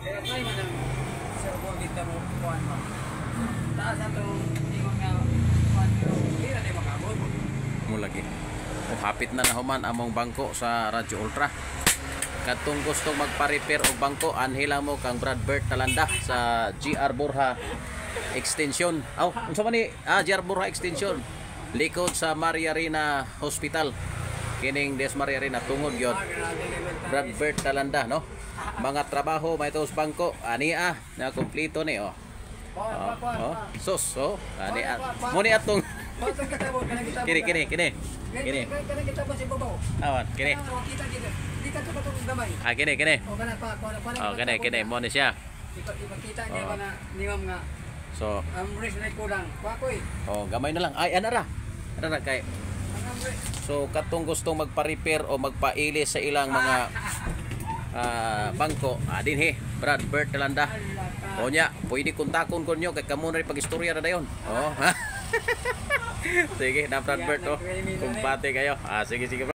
Apply man ang server dito mo kuan mo. Taas ato ingon nga kuan pero hindi na makabot. Mo lagi. Hapit na nahuman among bangko sa Radyo Ultra. Katong gustong magpa-repair og bangko, anhila mo kang Brad Bert Talanda sa GR Borja Extension. Unsa man ni? GR Borja Extension. Likod sa Maria Reina Hospital. Kining Des Maria Reina tungod gyud. Brad Bert Talanda, no? Mga trabaho may tos bangko, ani na kompleto ni sus, ani mo ni atong kini. Kini. Kana kita ba si babaw? Awan, kini. Kita kita. Di ka to gamay. Kini. O kana pa. Kini mo ni siya. Ipakita niya ba na niwam nga. So, Ang risk na kulang. Pakoy. gamay na lang. Ay, ana ra kay. So, katong gustong magpa-repair o magpa-ilis sa ilang mga bangko, dinhi Brad Bert Talanda. O nya, pwede kontakon ko nyo kay kamo na rin pag-istorya na dayon. Sige, na Brad Bert, kumpate kayo. Sige.